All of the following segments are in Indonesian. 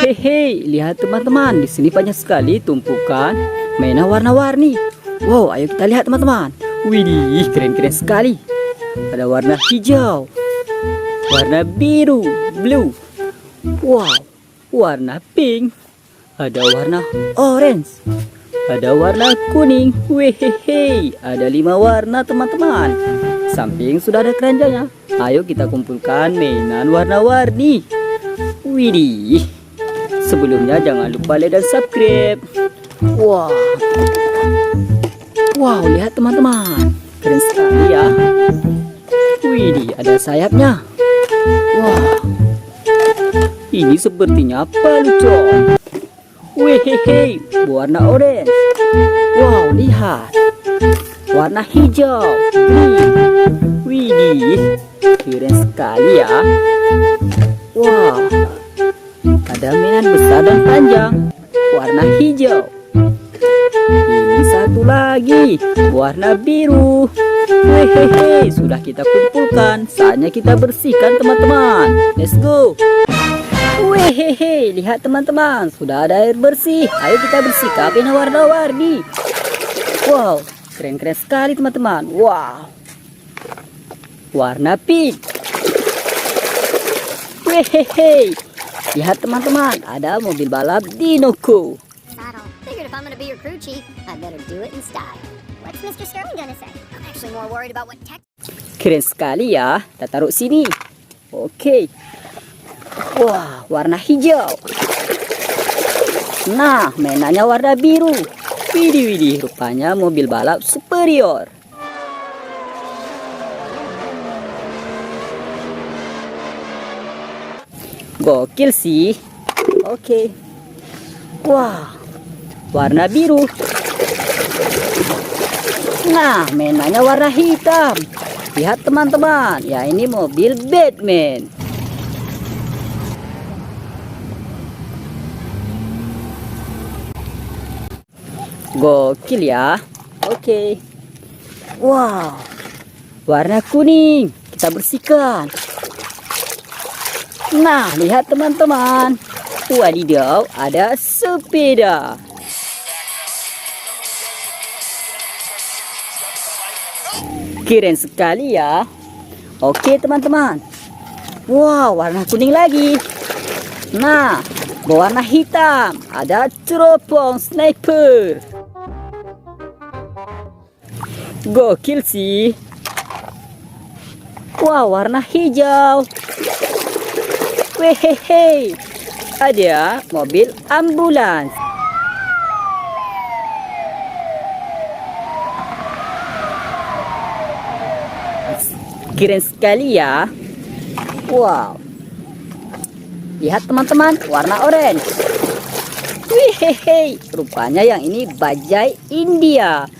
Wehehe, lihat teman-teman, di sini banyak sekali tumpukan mainan warna-warni. Wow, ayo kita lihat teman-teman. Widih, keren-keren sekali. Ada warna hijau, warna biru, blue. Wow, warna pink. Ada warna orange. Ada warna kuning. Wehehe, ada 5 warna teman-teman. Samping sudah ada keranjangnya. Ayo kita kumpulkan mainan warna-warni. Widih. Sebelumnya jangan lupa like dan subscribe. Wow. Wow, lihat teman-teman. Keren sekali ya. Widih, ada sayapnya. Wow. Ini sepertinya palucon. Wehehe, warna orange. Wow, lihat. Warna hijau. Widih, keren sekali ya. Wow. Ada mainan besar dan panjang, warna hijau. Ini satu lagi, warna biru. Hehehe, sudah kita kumpulkan. Saatnya kita bersihkan teman-teman. Let's go. Wehehe, lihat teman-teman, sudah ada air bersih. Ayo kita bersihkan mainan warna-warni. Wow, keren-keren sekali teman-teman. Wow. Warna pink. Wehehe. Lihat teman-teman, ada mobil balap Dinoco. Figured if I'm gonna be your crew chief, I better do it in style. What's Mr. Sterling gonna say? I'm actually more worried about what tech. Keren sekali ya. Kita taruh sini. Oke. Wah, warna hijau. Nah, mainannya warna biru. Widih, rupanya mobil balap superior. Gokil sih. Oke. Wah, warna biru. Nah, mainannya warna hitam. Lihat teman-teman, ya ini mobil Batman. Gokil ya. Oke. Wow, warna kuning. Kita bersihkan. Nah, lihat teman-teman. Wadidaw, ada sepeda. Keren sekali ya. Oke teman-teman. Wow, warna kuning lagi. Nah, berwarna hitam. Ada teropong sniper. Gokil sih. Wow, warna hijau. Wehehe, ada mobil ambulans. Keren sekali ya. Wow. Lihat teman-teman, warna orange. Wehehe, rupanya yang ini bajai India.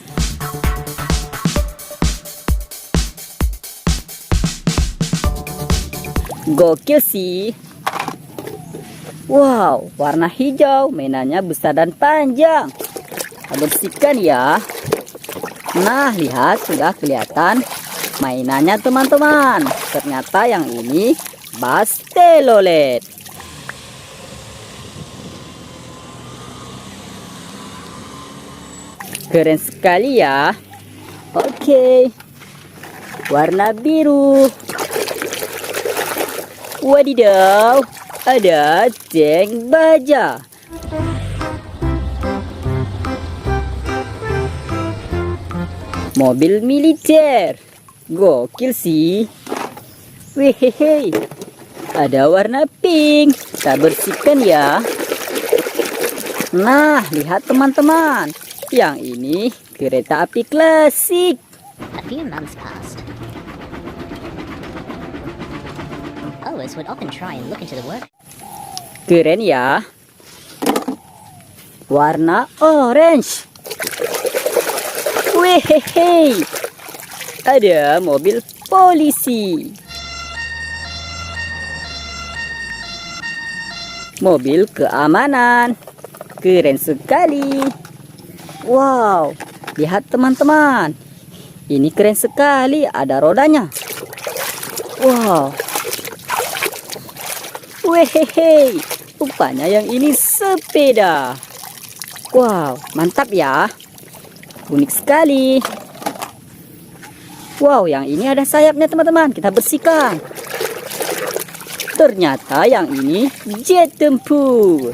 Gokil sih. Wow, warna hijau, mainannya besar dan panjang. Kita bersihkan ya. Nah, lihat sudah kelihatan mainannya teman-teman. Ternyata yang ini Bastelolet. Keren sekali ya. Oke. Warna biru. Wadidaw, ada tank baja. Mobil militer. Gokil sih. Wehehe, ada warna pink. Kita bersihkan ya. Nah, lihat teman-teman. Yang ini kereta api klasik. A few months passed. Lois would often try and look into the work. Keren ya. Warna orange. Wehehe, ada mobil polisi. Mobil keamanan. Keren sekali. Wow, lihat teman-teman. Ini keren sekali, ada rodanya. Wow. Wehehe, Rupanya yang ini sepeda. Wow, mantap ya. Unik sekali. Wow, yang ini ada sayapnya teman-teman. Kita bersihkan. Ternyata yang ini jet tempur.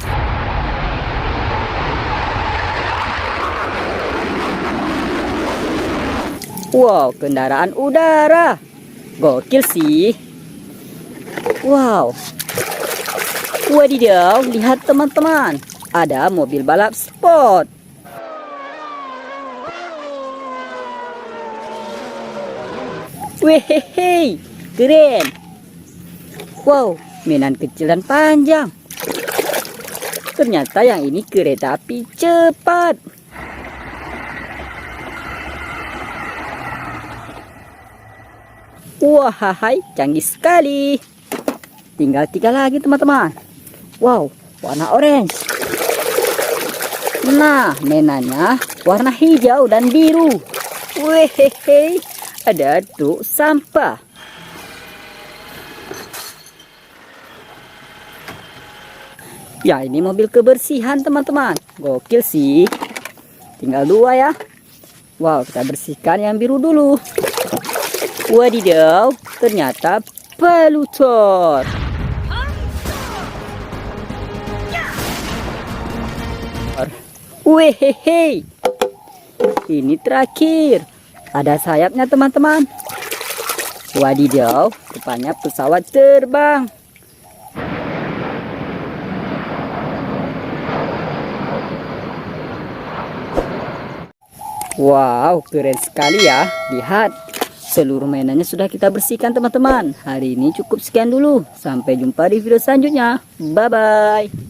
Wow, kendaraan udara. Gokil sih. Wow. Wadidaw, lihat teman-teman. Ada mobil balap sport. Wehehe, keren. Wow, mainan kecil dan panjang. Ternyata yang ini kereta api cepat. Wahai, canggih sekali. Tinggal 3 lagi teman-teman. Wow, warna orange. Nah, mainannya warna hijau dan biru. Wehehe, ada truk sampah. Ya, ini mobil kebersihan teman-teman. Gokil sih. Tinggal 2 ya. Wow, kita bersihkan yang biru dulu. Wadidaw, ternyata pelutor. Wehehe, ini terakhir. Ada sayapnya teman-teman. Wadidaw, rupanya pesawat terbang. Wow, keren sekali ya. Lihat, seluruh mainannya sudah kita bersihkan teman-teman. Hari ini cukup sekian dulu. Sampai jumpa di video selanjutnya. Bye-bye.